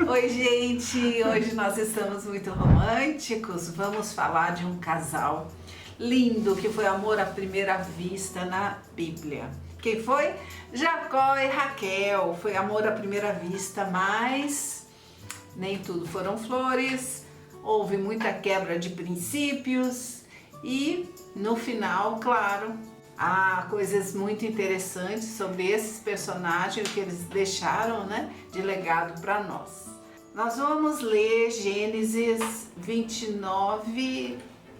Oi, gente! Hoje nós estamos muito românticos. Vamos falar de um casal lindo que foi amor à primeira vista na Bíblia. Quem foi? Jacó e Raquel. Foi amor à primeira vista, mas nem tudo foram flores. Houve muita quebra de princípios e no final, claro, há coisas muito interessantes sobre esses personagens que eles deixaram, né, de legado para nós. Nós vamos ler Gênesis 29,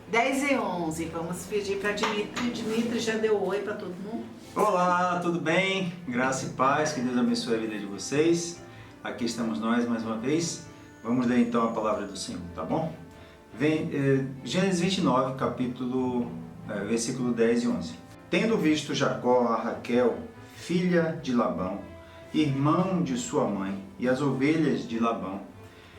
10 e 11. Vamos pedir para Dimitri. Dimitri já deu oi para todo mundo. Olá, tudo bem? Graça e paz, que Deus abençoe a vida de vocês. Aqui estamos nós mais uma vez. Vamos ler então a palavra do Senhor, tá bom? Gênesis 29, versículo 10 e 11. Tendo visto Jacó a Raquel, filha de Labão, irmão de sua mãe, e as ovelhas de Labão,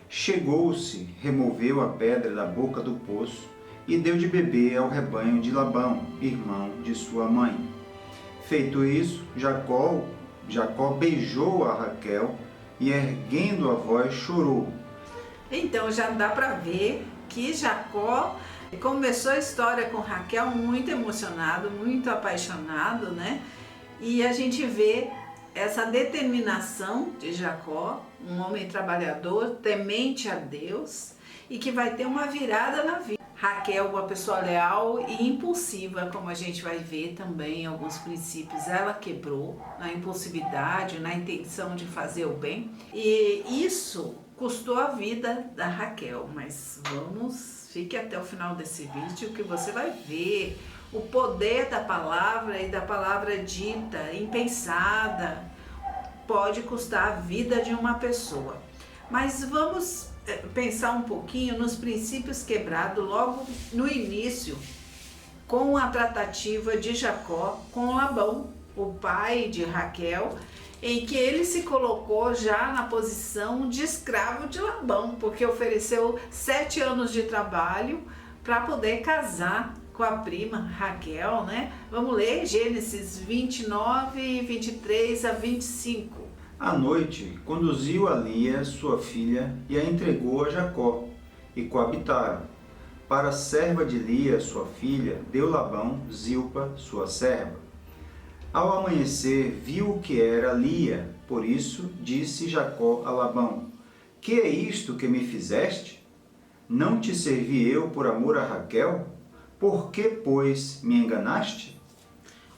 chegou-se, removeu a pedra da boca do poço e deu de beber ao rebanho de Labão, irmão de sua mãe. Feito isso, Jacó beijou a Raquel e, erguendo a voz, chorou. Então já dá para ver que Jacó começou a história com Raquel muito emocionado, muito apaixonado, né? E a gente vê essa determinação de Jacó, um homem trabalhador, temente a Deus e que vai ter uma virada na vida. Raquel, uma pessoa leal e impulsiva, como a gente vai ver também em alguns princípios, ela quebrou na impulsividade, na intenção de fazer o bem, e isso custou a vida da Raquel. Mas fique até o final desse vídeo que você vai ver o poder da palavra e da palavra dita, impensada, pode custar a vida de uma pessoa. Mas vamos pensar um pouquinho nos princípios quebrados logo no início, com a tratativa de Jacó com Labão, o pai de Raquel, em que ele se colocou já na posição de escravo de Labão, porque ofereceu 7 anos de trabalho para poder casar com a prima Raquel, né? Vamos ler Gênesis 29, 23 a 25. À noite, conduziu a Lia, sua filha, e a entregou a Jacó, e coabitaram. Para a serva de Lia, sua filha, deu Labão Zilpa, sua serva. Ao amanhecer, viu que era Lia, por isso disse Jacó a Labão: Que é isto que me fizeste? Não te servi eu por amor a Raquel? Por que, pois, me enganaste?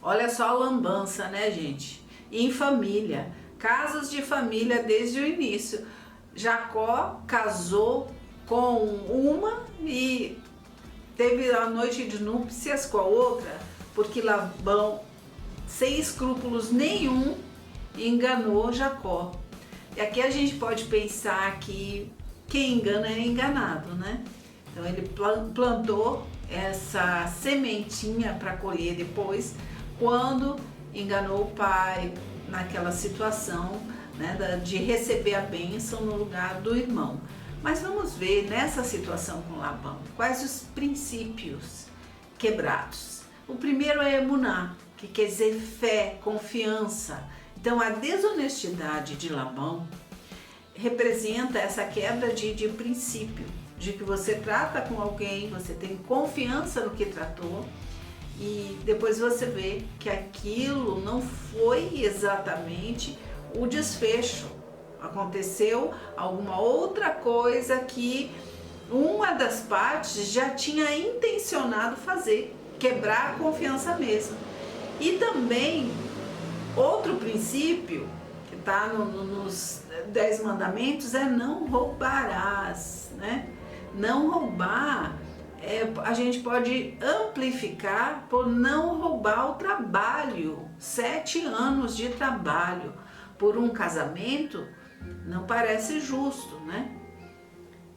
Olha só a lambança, né, gente? Em família, casos de família desde o início. Jacó casou com uma e teve a noite de núpcias com a outra, porque Labão, sem escrúpulos nenhum, enganou Jacó. E aqui a gente pode pensar que quem engana é enganado, né? Então ele plantou essa sementinha para colher depois, quando enganou o pai naquela situação, né, de receber a bênção no lugar do irmão. Mas vamos ver nessa situação com Labão quais os princípios quebrados. O primeiro é emuná, que quer dizer fé, confiança. Então a desonestidade de Labão representa essa quebra de princípio, de que você trata com alguém, você tem confiança no que tratou e depois você vê que aquilo não foi exatamente o desfecho. Aconteceu alguma outra coisa que uma das partes já tinha intencionado fazer, quebrar a confiança mesmo. E também outro princípio que está nos 10 mandamentos é não roubarás, né? Não roubar, a gente pode amplificar por não roubar o trabalho. 7 anos de trabalho por um casamento não parece justo, né?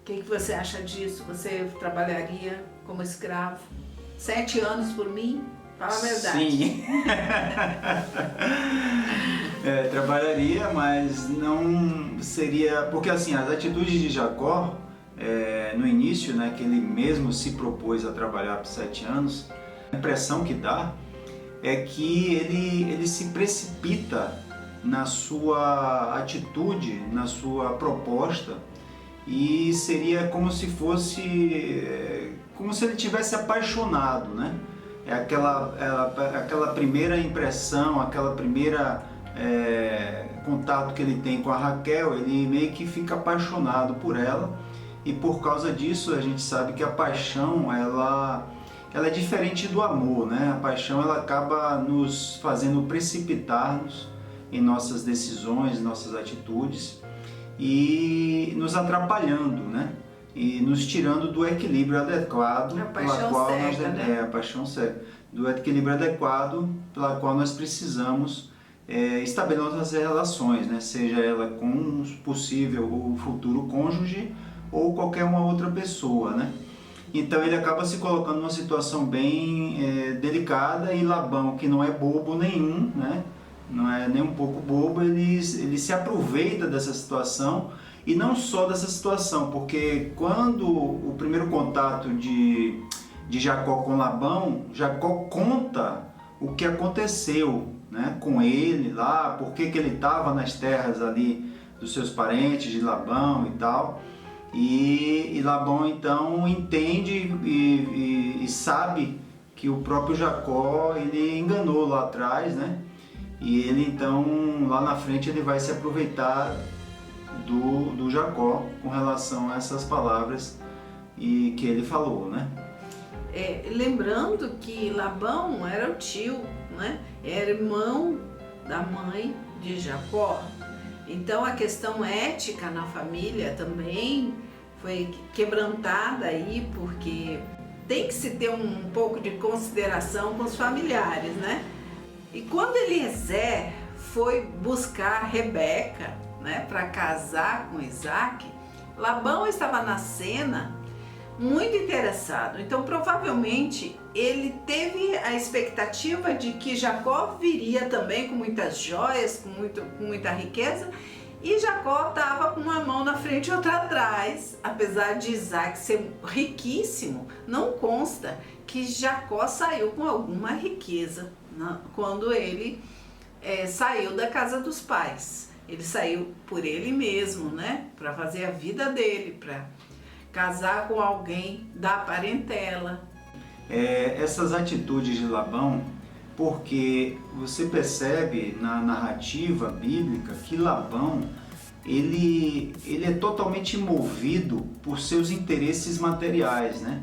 O que você acha disso? Você trabalharia como escravo 7 anos por mim? Fala a verdade. Sim. Trabalharia, mas não seria... Porque assim, as atitudes de Jacó, no início, né, que ele mesmo se propôs a trabalhar por 7 anos, a impressão que dá é que ele se precipita na sua atitude, na sua proposta, e seria como se fosse, como se ele tivesse apaixonado, né? É aquela primeira impressão, aquela primeira contato que ele tem com a Raquel, ele meio que fica apaixonado por ela, e por causa disso a gente sabe que a paixão ela é diferente do amor, né? A paixão ela acaba nos fazendo precipitar-nos em nossas decisões, nossas atitudes, e nos atrapalhando, né? E nos tirando do equilíbrio adequado, a paixão cega, né? A paixão cega, do equilíbrio adequado pela qual nós precisamos estabelecer nossas relações, né? Seja ela com um possível ou futuro cônjuge ou qualquer uma outra pessoa, né? Então ele acaba se colocando numa situação bem delicada, e Labão, que não é bobo nenhum, né? Não é nem um pouco bobo, ele se aproveita dessa situação, e não só dessa situação, porque quando o primeiro contato de Jacó com Labão, Jacó conta o que aconteceu, né, com ele lá, por que ele estava nas terras ali dos seus parentes, de Labão e tal, e Labão então entende e sabe que o próprio Jacó ele enganou lá atrás, né? E ele então, lá na frente, ele vai se aproveitar do Jacó com relação a essas palavras que ele falou, né? Lembrando que Labão era o tio, né? Era irmão da mãe de Jacó. Então a questão ética na família também foi quebrantada aí, porque tem que se ter um pouco de consideração com os familiares, né? E quando Eliezer foi buscar Rebeca, né, para casar com Isaac, Labão estava na cena muito interessado. Então provavelmente ele teve a expectativa de que Jacó viria também com muitas joias, com muita riqueza, e Jacó estava com uma mão na frente e outra atrás. Apesar de Isaac ser riquíssimo, não consta que Jacó saiu com alguma riqueza quando ele saiu da casa dos pais. Ele saiu por ele mesmo, né? Para fazer a vida dele, para casar com alguém da parentela. Essas atitudes de Labão, porque você percebe na narrativa bíblica que Labão ele é totalmente movido por seus interesses materiais, né?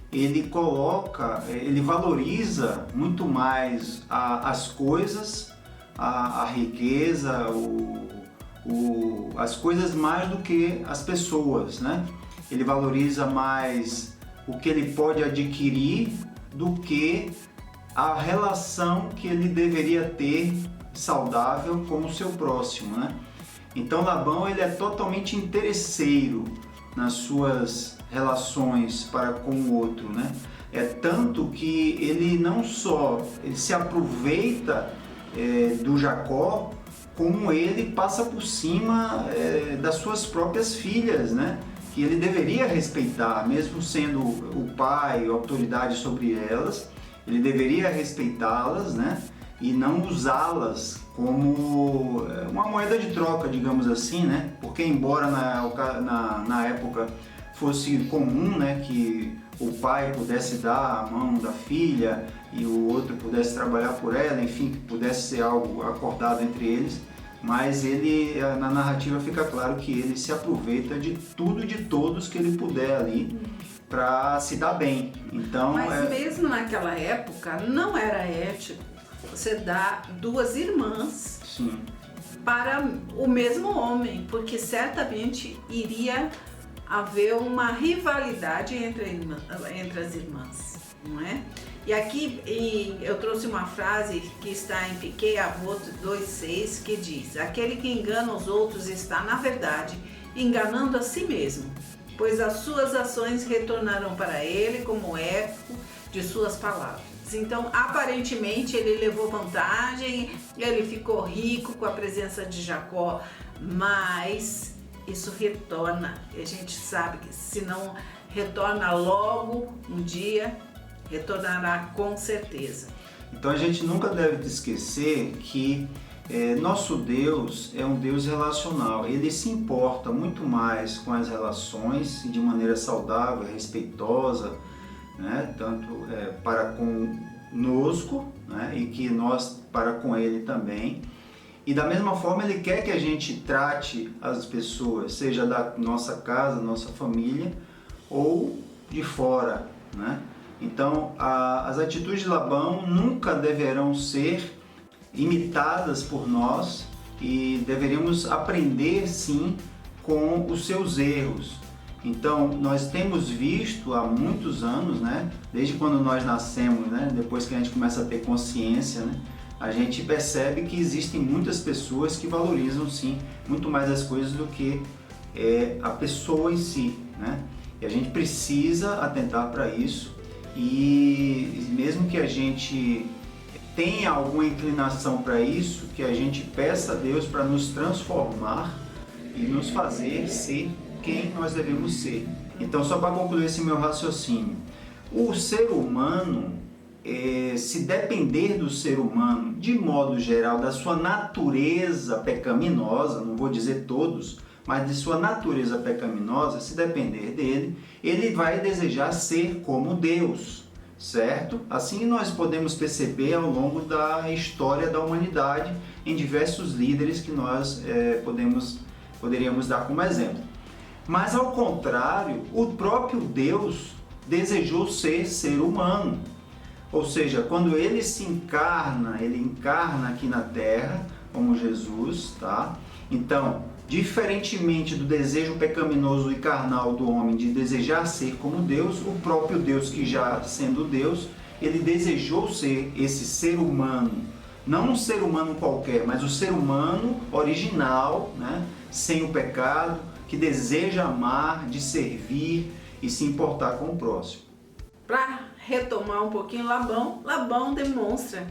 Ele valoriza muito mais as coisas, a riqueza, as coisas mais do que as pessoas, né? Ele valoriza mais o que ele pode adquirir do que a relação que ele deveria ter saudável com o seu próximo, né? Então Labão ele é totalmente interesseiro nas suas relações para com o outro, né? É tanto que ele não só se aproveita do Jacó, como ele passa por cima das suas próprias filhas, né? Que ele deveria respeitar, mesmo sendo o pai, a autoridade sobre elas, ele deveria respeitá-las, né? E não usá-las como uma moeda de troca, digamos assim, né? Porque embora na época fosse comum, né, que o pai pudesse dar a mão da filha e o outro pudesse trabalhar por ela, enfim, que pudesse ser algo acordado entre eles, mas ele, na narrativa fica claro que ele se aproveita de tudo e de todos que ele puder ali para se dar bem. Então, mas mesmo naquela época não era ético você dar duas irmãs, sim, para o mesmo homem, porque certamente iria haver uma rivalidade entre as irmãs, não é? E aqui eu trouxe uma frase que está em Pirkei Avot 2:6, que diz: aquele que engana os outros está, na verdade, enganando a si mesmo, pois as suas ações retornarão para ele como eco de suas palavras. Então, aparentemente, ele levou vantagem, ele ficou rico com a presença de Jacó, mas isso retorna. A gente sabe que se não retorna logo, um dia retornará com certeza. Então a gente nunca deve esquecer que Nosso Deus é um Deus relacional, Ele se importa muito mais com as relações de maneira saudável, respeitosa, né? Tanto para conosco, né? E que nós para com Ele também. E da mesma forma Ele quer que a gente trate as pessoas, seja da nossa casa, nossa família ou de fora, né? Então as atitudes de Labão nunca deverão ser imitadas por nós e deveríamos aprender sim com os seus erros. Então nós temos visto há muitos anos, né, desde quando nós nascemos, né, depois que a gente começa a ter consciência, né, a gente percebe que existem muitas pessoas que valorizam sim muito mais as coisas do que a pessoa em si, né? E a gente precisa atentar para isso, e mesmo que a gente tenha alguma inclinação para isso, que a gente peça a Deus para nos transformar e nos fazer ser quem nós devemos ser. Então, só para concluir esse meu raciocínio, o ser humano, se depender do ser humano, de modo geral, da sua natureza pecaminosa, não vou dizer todos, mas de sua natureza pecaminosa, se depender dele, ele vai desejar ser como Deus. Certo? Assim nós podemos perceber ao longo da história da humanidade em diversos líderes que nós poderíamos dar como exemplo. Mas ao contrário, o próprio Deus desejou ser humano. Ou seja, quando ele ele encarna aqui na Terra como Jesus, tá? Então, diferentemente do desejo pecaminoso e carnal do homem de desejar ser como Deus, o próprio Deus, que já sendo Deus, ele desejou ser esse ser humano. Não um ser humano qualquer, mas o ser humano original, né? Sem o pecado, que deseja amar, de servir e se importar com o próximo. Para retomar um pouquinho Labão demonstra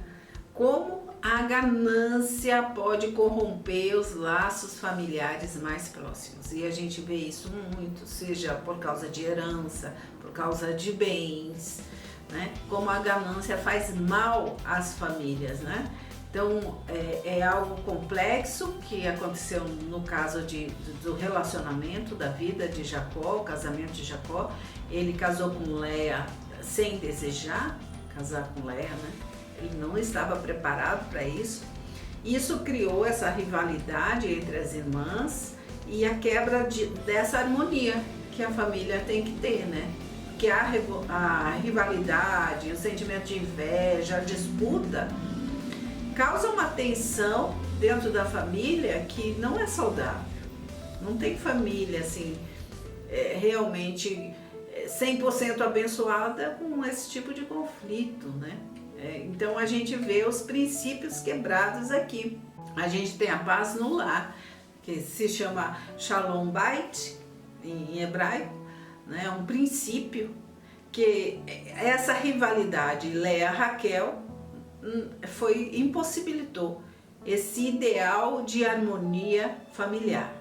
como a ganância pode corromper os laços familiares mais próximos. E a gente vê isso muito, seja por causa de herança, por causa de bens, né? Como a ganância faz mal às famílias, né? Então, é algo complexo que aconteceu no caso do relacionamento, da vida de Jacó, o casamento de Jacó. Ele casou com Léa sem desejar casar com Léa, né? Ele não estava preparado para isso. Isso criou essa rivalidade entre as irmãs e a quebra dessa harmonia que a família tem que ter, né? Porque a rivalidade, o sentimento de inveja, a disputa causa uma tensão dentro da família que não é saudável. Não tem família assim realmente 100% abençoada com esse tipo de conflito, né? Então a gente vê os princípios quebrados aqui. A gente tem a paz no lar, que se chama Shalom Bait em hebraico, né? Um princípio que essa rivalidade Léa-Raquel impossibilitou esse ideal de harmonia familiar.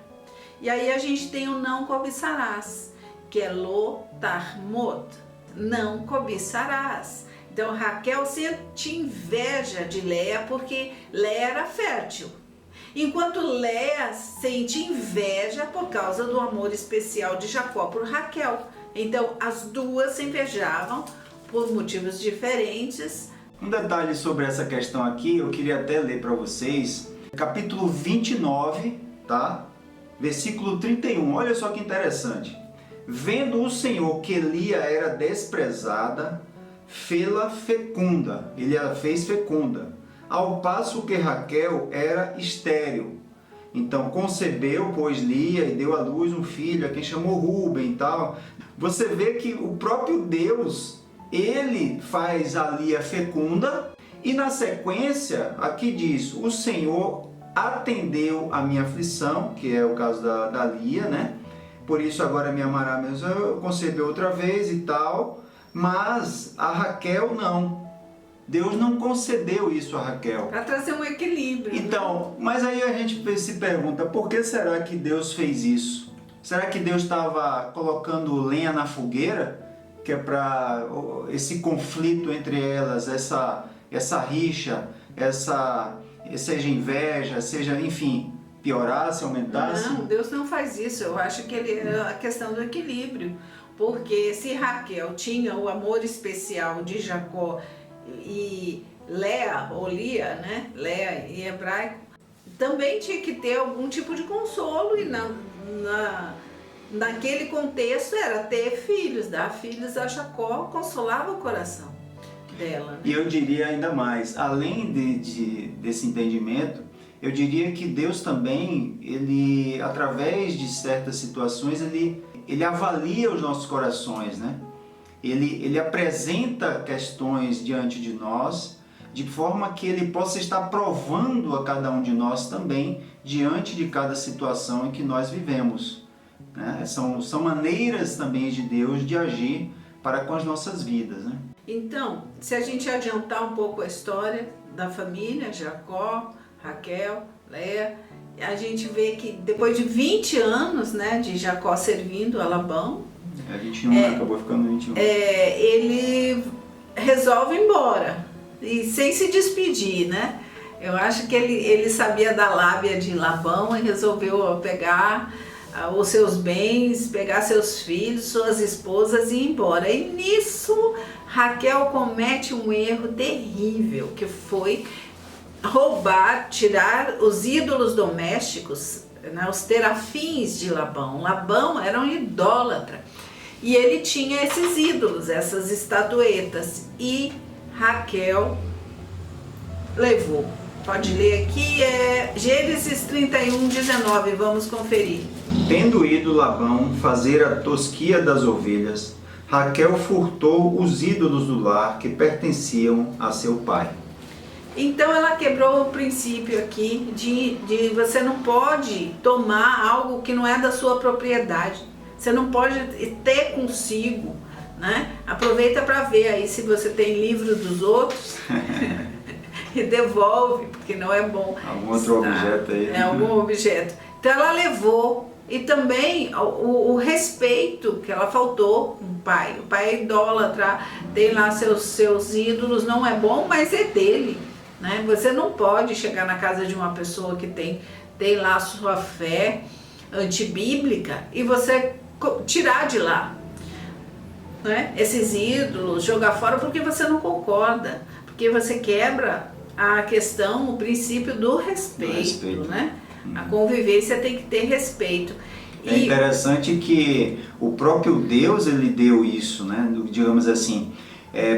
E aí a gente tem o não cobiçarás, que é lo tarmod, não cobiçarás. Então Raquel sente inveja de Léa porque Léa era fértil, enquanto Léa sente inveja por causa do amor especial de Jacó por Raquel. Então as duas se invejavam por motivos diferentes. Um detalhe sobre essa questão aqui, eu queria até ler para vocês, capítulo 29, tá? Versículo 31, olha só que interessante. Vendo o Senhor que Lia era desprezada, fê-la fecunda, ele a fez fecunda, ao passo que Raquel era estéril. Então concebeu, pois, Lia e deu à luz um filho, a quem chamou Ruben e tal. Você vê que o próprio Deus, ele faz a Lia fecunda, e na sequência, aqui diz, o Senhor atendeu a minha aflição, que é o caso da Lia, né? Por isso agora me amará mesmo, eu concebeu outra vez e tal, mas a Raquel não. Deus não concedeu isso a Raquel. Para trazer um equilíbrio. Então, né? Mas aí a gente se pergunta, por que será que Deus fez isso? Será que Deus estava colocando lenha na fogueira? Que é para esse conflito entre elas, essa rixa, seja inveja, seja, enfim, piorasse, aumentasse? Não, Deus não faz isso. Eu acho que é a questão do equilíbrio. Porque se Raquel tinha o amor especial de Jacó e Léa, ou Lia, né? Léa em hebraico, também tinha que ter algum tipo de consolo, e naquele contexto era ter filhos, dar filhos a Jacó, consolava o coração dela. Né? E eu diria ainda mais, além desse entendimento, eu diria que Deus também, ele, através de certas situações, ele avalia os nossos corações, né? Ele apresenta questões diante de nós, de forma que ele possa estar provando a cada um de nós também, diante de cada situação em que nós vivemos. Né? São maneiras também de Deus de agir para com as nossas vidas. Né? Então, se a gente adiantar um pouco a história da família, Jacó, Raquel, Léa, a gente vê que depois de 20 anos, né, de Jacó servindo a Labão, 21, acabou ficando 21. Ele resolve ir embora, e sem se despedir, né? Eu acho que ele sabia da lábia de Labão e resolveu pegar os seus bens, pegar seus filhos, suas esposas e ir embora. E nisso Raquel comete um erro terrível, que foi roubar, tirar os ídolos domésticos, né, os terafins de Labão. Labão era um idólatra e ele tinha esses ídolos, essas estatuetas, e Raquel levou. Pode ler aqui, Gênesis 31:19, vamos conferir. Tendo ido Labão fazer a tosquia das ovelhas, Raquel furtou os ídolos do lar que pertenciam a seu pai. Então ela quebrou o princípio aqui de você não pode tomar algo que não é da sua propriedade. Você não pode ter consigo, né? Aproveita para ver aí se você tem livro dos outros e devolve, porque não é bom. Algum outro objeto aí. Algum objeto. Então ela levou, e também o respeito que ela faltou com o pai. O pai é idólatra, tem lá seus ídolos, não é bom, mas é dele. Né? Você não pode chegar na casa de uma pessoa que tem lá a sua fé antibíblica e você tirar de lá, né, esses ídolos, jogar fora porque você não concorda, porque você quebra a questão, o princípio do respeito. Né? A convivência tem que ter respeito. É interessante que o próprio Deus, ele deu isso, né? Digamos assim,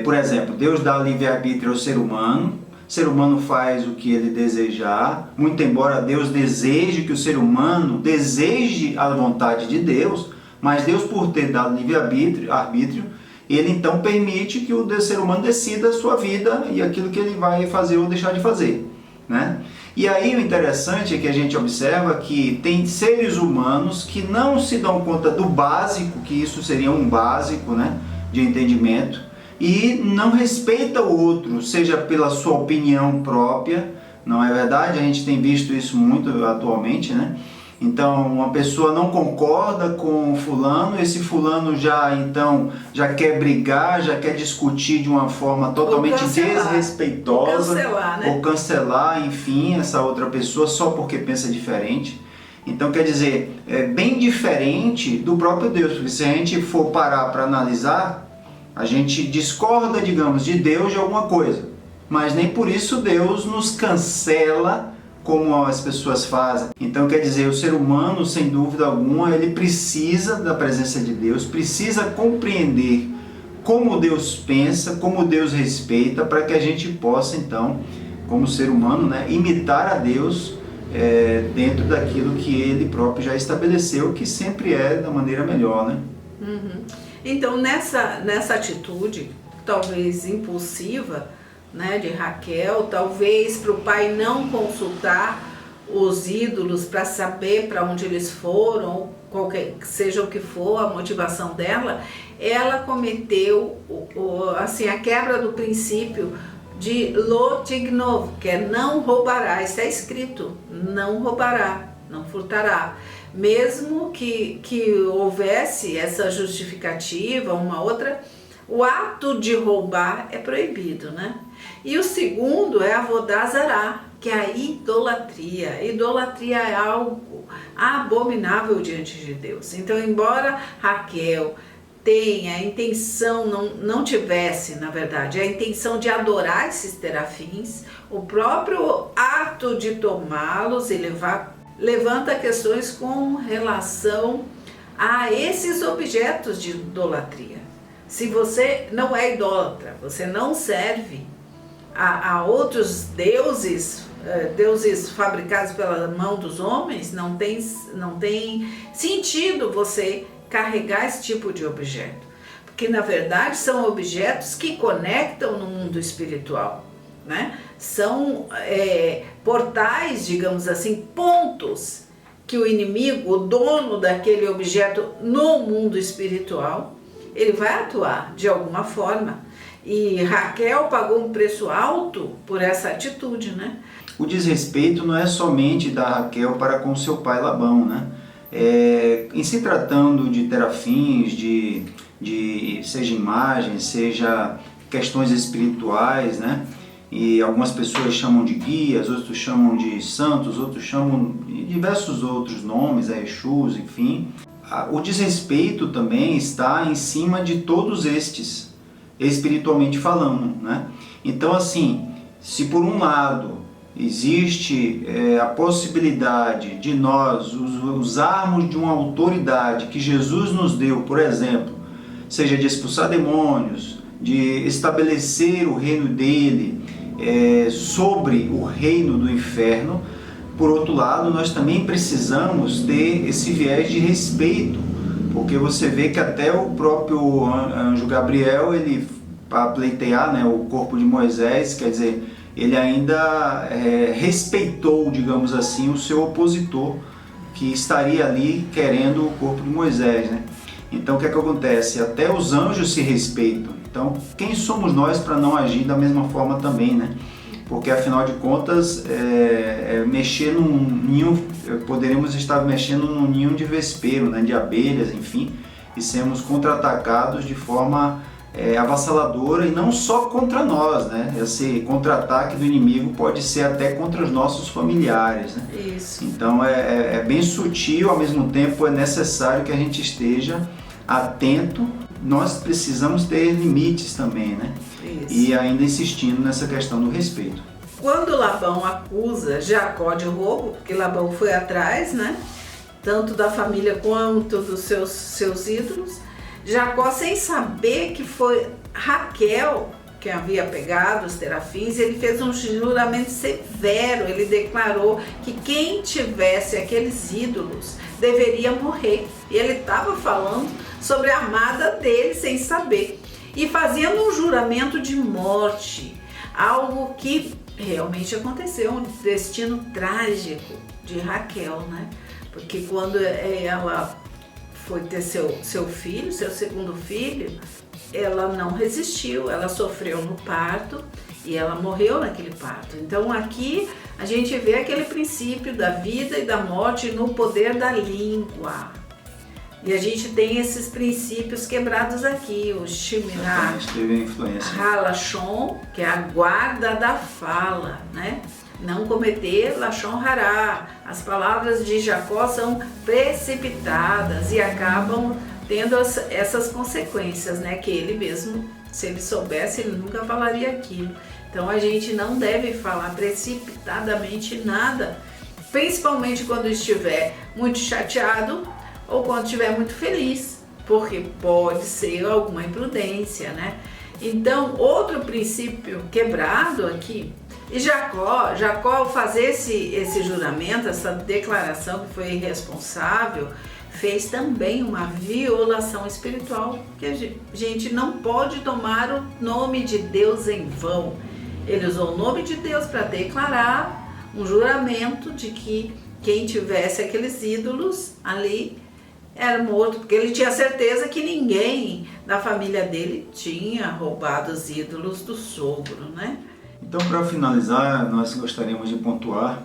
por exemplo, Deus dá livre-arbítrio ao ser humano. O ser humano faz o que ele desejar, muito embora Deus deseje que o ser humano deseje a vontade de Deus, mas Deus, por ter dado livre-arbítrio, ele então permite que o ser humano decida a sua vida e aquilo que ele vai fazer ou deixar de fazer. Né? E aí o interessante é que a gente observa que tem seres humanos que não se dão conta do básico, que isso seria um básico, né, de entendimento, e não respeita o outro, seja pela sua opinião própria, não é verdade? A gente tem visto isso muito atualmente, né? Então, uma pessoa não concorda com fulano, esse fulano já quer brigar, já quer discutir de uma forma totalmente desrespeitosa, ou cancelar, enfim, essa outra pessoa só porque pensa diferente. Então, quer dizer, é bem diferente do próprio Deus, porque se a gente for parar para analisar, a gente discorda, digamos, de Deus de alguma coisa, mas nem por isso Deus nos cancela como as pessoas fazem. Então, quer dizer, o ser humano, sem dúvida alguma, ele precisa da presença de Deus, precisa compreender como Deus pensa, como Deus respeita, para que a gente possa, então, como ser humano, né, imitar a Deus dentro daquilo que Ele próprio já estabeleceu, que sempre é da maneira melhor, né? Uhum. Então, nessa atitude, talvez impulsiva, né, de Raquel, talvez para o pai não consultar os ídolos para saber para onde eles foram, seja o que for a motivação dela, ela cometeu assim, a quebra do princípio de lo tignov, que é não roubará. Está escrito, não roubará, não furtará. Mesmo que houvesse essa justificativa, uma outra, o ato de roubar é proibido, né? E o segundo é avodá zará, que é a idolatria. Idolatria é algo abominável diante de Deus. Então, embora Raquel tenha a intenção, não tivesse, na verdade, a intenção de adorar esses terafins, o próprio ato de tomá-los e levanta questões com relação a esses objetos de idolatria. Se você não é idólatra, você não serve a outros deuses, deuses fabricados pela mão dos homens, não tem sentido você carregar esse tipo de objeto. Porque na verdade são objetos que conectam no mundo espiritual, né? São portais, digamos assim, pontos que o inimigo, o dono daquele objeto no mundo espiritual, ele vai atuar de alguma forma. E Raquel pagou um preço alto por essa atitude, né? O desrespeito não é somente da Raquel para com seu pai Labão, né? Em se tratando de terafins, seja imagens, seja questões espirituais, né? E algumas pessoas chamam de guias, outros chamam de santos, outros chamam de diversos outros nomes, Exus, enfim. O desrespeito também está em cima de todos estes, espiritualmente falando, né? Então, assim, se por um lado existe a possibilidade de nós usarmos de uma autoridade que Jesus nos deu, por exemplo, seja de expulsar demônios, de estabelecer o reino dele sobre o reino do inferno, por outro lado, nós também precisamos ter esse viés de respeito, porque você vê que até o próprio anjo Gabriel, ele, para pleitear, né, o corpo de Moisés, quer dizer, ele ainda respeitou, digamos assim, o seu opositor, que estaria ali querendo o corpo de Moisés, né? Então o que é que acontece? Até os anjos se respeitam. Então quem somos nós para não agir da mesma forma também, né? Porque afinal de contas, mexer num ninho, poderíamos estar mexendo num ninho de vespeiro, né? De abelhas, enfim, e sermos contra-atacados de forma avassaladora, e não só contra nós, né? Esse contra-ataque do inimigo pode ser até contra os nossos familiares, né? Isso. Então é bem sutil, ao mesmo tempo é necessário que a gente esteja atento. Nós precisamos ter limites também, né? Isso. E ainda insistindo nessa questão do respeito. Quando Labão acusa Jacó de roubo, porque Labão foi atrás, né? Tanto da família quanto dos seus ídolos, Jacó, sem saber que foi Raquel que havia pegado os terafins, ele fez um juramento severo. Ele declarou que quem tivesse aqueles ídolos deveria morrer. E ele estava falando sobre a amada dele sem saber. E fazendo um juramento de morte, algo que realmente aconteceu, um destino trágico de Raquel, né? Porque quando ela foi ter seu filho, seu segundo filho, ela não resistiu, ela sofreu no parto e ela morreu naquele parto. Então aqui a gente vê aquele princípio da vida e da morte no poder da língua. E a gente tem esses princípios quebrados aqui, o Shimirá, Halachon, que é a guarda da fala, né? Não cometer Lachon Hará. As palavras de Jacó são precipitadas e acabam tendo essas consequências, né? Que ele mesmo, se ele soubesse, ele nunca falaria aquilo. Então a gente não deve falar precipitadamente nada, principalmente quando estiver muito chateado ou quando estiver muito feliz, porque pode ser alguma imprudência, né? Então, outro princípio quebrado aqui, e Jacó ao fazer esse juramento, essa declaração que foi irresponsável, fez também uma violação espiritual, que a gente não pode tomar o nome de Deus em vão. Ele usou o nome de Deus para declarar um juramento de que quem tivesse aqueles ídolos ali era morto, porque ele tinha certeza que ninguém da família dele tinha roubado os ídolos do sogro, né? Então, para finalizar, nós gostaríamos de pontuar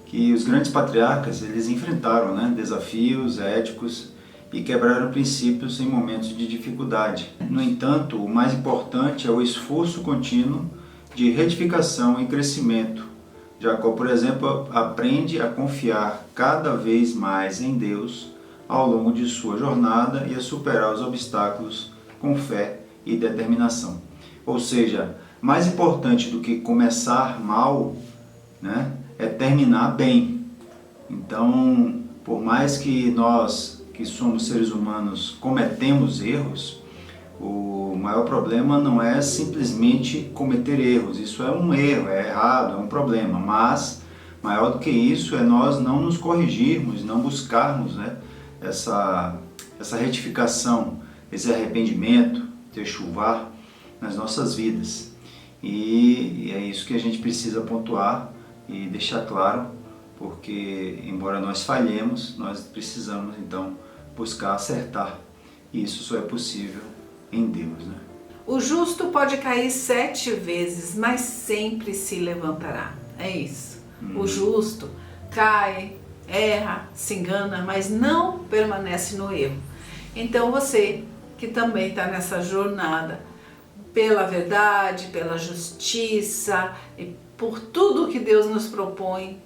que os grandes patriarcas, eles enfrentaram, né, desafios éticos e quebraram princípios em momentos de dificuldade. No entanto, o mais importante é o esforço contínuo de retificação e crescimento Jacó, por exemplo, aprende a confiar cada vez mais em Deus ao longo de sua jornada e a superar os obstáculos com fé e determinação. Ou seja, mais importante do que começar mal, né, é terminar bem. Então, por mais que nós, que somos seres humanos, cometemos erros, o maior problema não é simplesmente cometer erros. Isso é um erro, é errado, é um problema. Mas, maior do que isso, é nós não nos corrigirmos, não buscarmos, né, essa retificação, esse arrependimento, techuvá nas nossas vidas. E é isso que a gente precisa pontuar e deixar claro, porque embora nós falhemos, nós precisamos então buscar acertar. E isso só é possível em Deus, né? O justo pode cair 7 vezes, mas sempre se levantará. É isso. O justo cai, erra, se engana, mas não permanece no erro. Então você que também está nessa jornada pela verdade, pela justiça e por tudo que Deus nos propõe,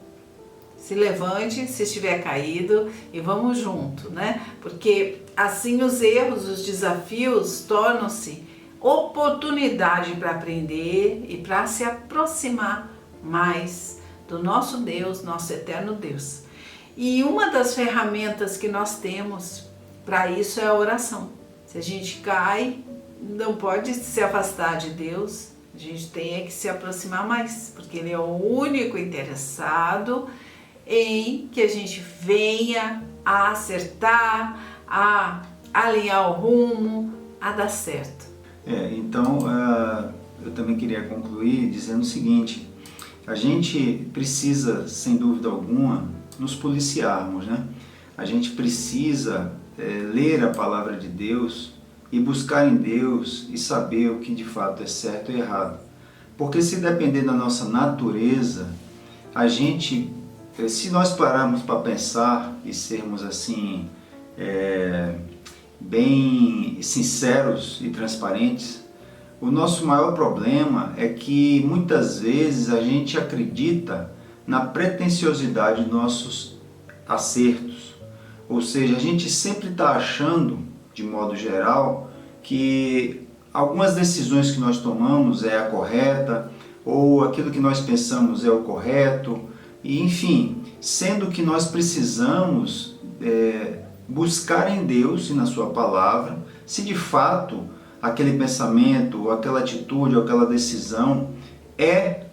se levante se estiver caído e vamos junto, né? Porque assim os erros, os desafios tornam-se oportunidade para aprender e para se aproximar mais do nosso Deus, nosso eterno Deus. E uma das ferramentas que nós temos para isso é a oração. Se a gente cai, não pode se afastar de Deus, a gente tem que se aproximar mais, porque Ele é o único interessado em que a gente venha a acertar, a alinhar o rumo, a dar certo. Então, eu também queria concluir dizendo o seguinte: a gente precisa, sem dúvida alguma, nos policiarmos, né? A gente precisa ler a palavra de Deus e buscar em Deus e saber o que de fato é certo e errado. Porque se depender da nossa natureza, a gente, se nós pararmos para pensar e sermos assim, bem sinceros e transparentes, o nosso maior problema é que muitas vezes a gente acredita na pretensiosidade dos nossos acertos. Ou seja, a gente sempre está achando, de modo geral, que algumas decisões que nós tomamos é a correta, ou aquilo que nós pensamos é o correto, e enfim, sendo que nós precisamos buscar em Deus e na sua palavra se de fato aquele pensamento, ou aquela atitude, ou aquela decisão é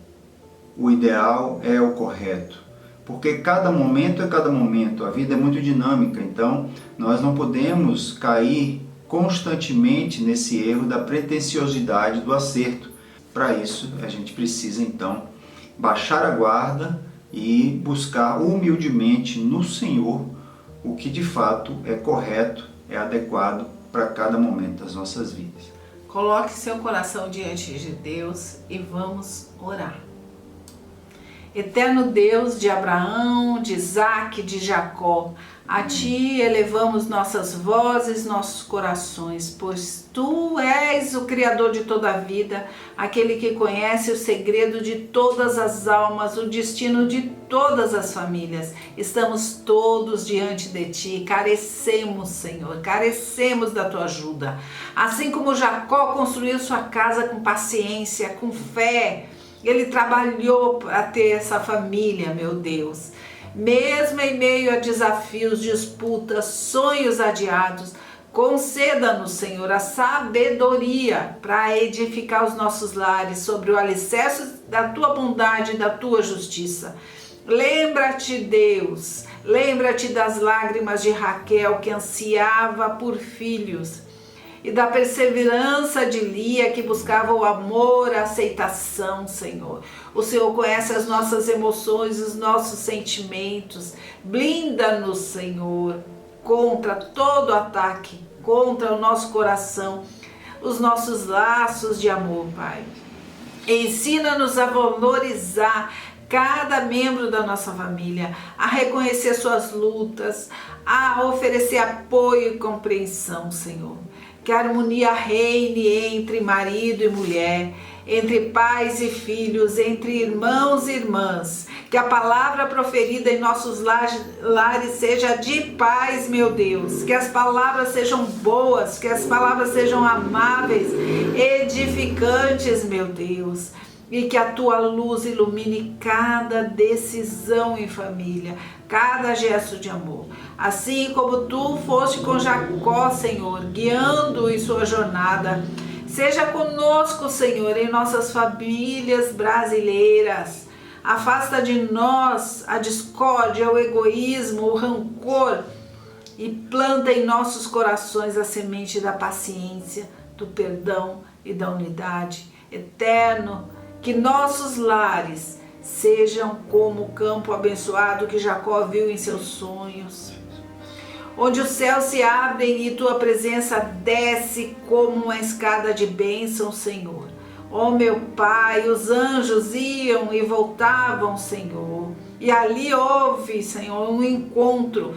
o ideal, é o correto. Porque cada momento é cada momento, a vida é muito dinâmica, então nós não podemos cair constantemente nesse erro da pretensiosidade do acerto. Para isso a gente precisa então baixar a guarda e buscar humildemente no Senhor o que de fato é correto, é adequado para cada momento das nossas vidas. Coloque seu coração diante de Deus e vamos orar. Eterno Deus de Abraão, de Isaque, de Jacó, a Ti elevamos nossas vozes, nossos corações, pois Tu és o Criador de toda a vida, aquele que conhece o segredo de todas as almas, o destino de todas as famílias. Estamos todos diante de Ti, carecemos, Senhor, carecemos da Tua ajuda. Assim como Jacó construiu sua casa com paciência, com fé, ele trabalhou para ter essa família, meu Deus. Mesmo em meio a desafios, disputas, sonhos adiados, conceda-nos, Senhor, a sabedoria para edificar os nossos lares sobre o alicerce da Tua bondade e da Tua justiça. Lembra-te, Deus, lembra-te das lágrimas de Raquel que ansiava por filhos, e da perseverança de Lia que buscava o amor, a aceitação, Senhor. O Senhor conhece as nossas emoções, os nossos sentimentos. Blinda-nos, Senhor, contra todo ataque, contra o nosso coração, os nossos laços de amor, Pai. Ensina-nos a valorizar cada membro da nossa família, a reconhecer suas lutas, a oferecer apoio e compreensão, Senhor. Que a harmonia reine entre marido e mulher, entre pais e filhos, entre irmãos e irmãs. Que a palavra proferida em nossos lares seja de paz, meu Deus. Que as palavras sejam boas, que as palavras sejam amáveis, edificantes, meu Deus. E que a tua luz ilumine cada decisão em família, cada gesto de amor. Assim como tu foste com Jacó, Senhor, guiando-o em sua jornada. Seja conosco, Senhor, em nossas famílias brasileiras. Afasta de nós a discórdia, o egoísmo, o rancor e planta em nossos corações a semente da paciência, do perdão e da unidade. Eterno, que nossos lares sejam como o campo abençoado que Jacó viu em seus sonhos, onde os céus se abrem e tua presença desce como uma escada de bênção, Senhor. Ó meu Pai, os anjos iam e voltavam, Senhor, e ali houve, Senhor, um encontro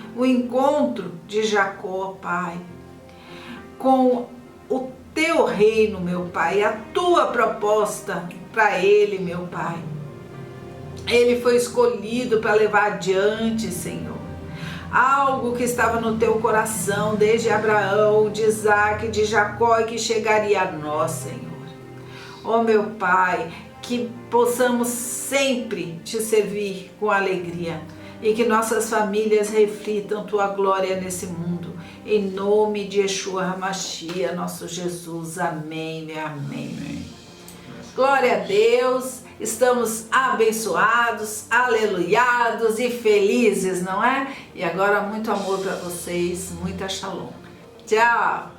de Jacó, Pai, com o teu reino, meu Pai, a tua proposta para ele, meu Pai. Ele foi escolhido para levar adiante, Senhor, algo que estava no teu coração desde Abraão, de Isaac, de Jacó e que chegaria a nós, Senhor. Ó meu Pai, que possamos sempre te servir com alegria e que nossas famílias reflitam tua glória nesse mundo. Em nome de Yeshua HaMashiach, nosso Jesus. Amém, amém. Amém. Glória a Deus, estamos abençoados, aleluiados e felizes, não é? E agora muito amor para vocês, muita shalom. Tchau!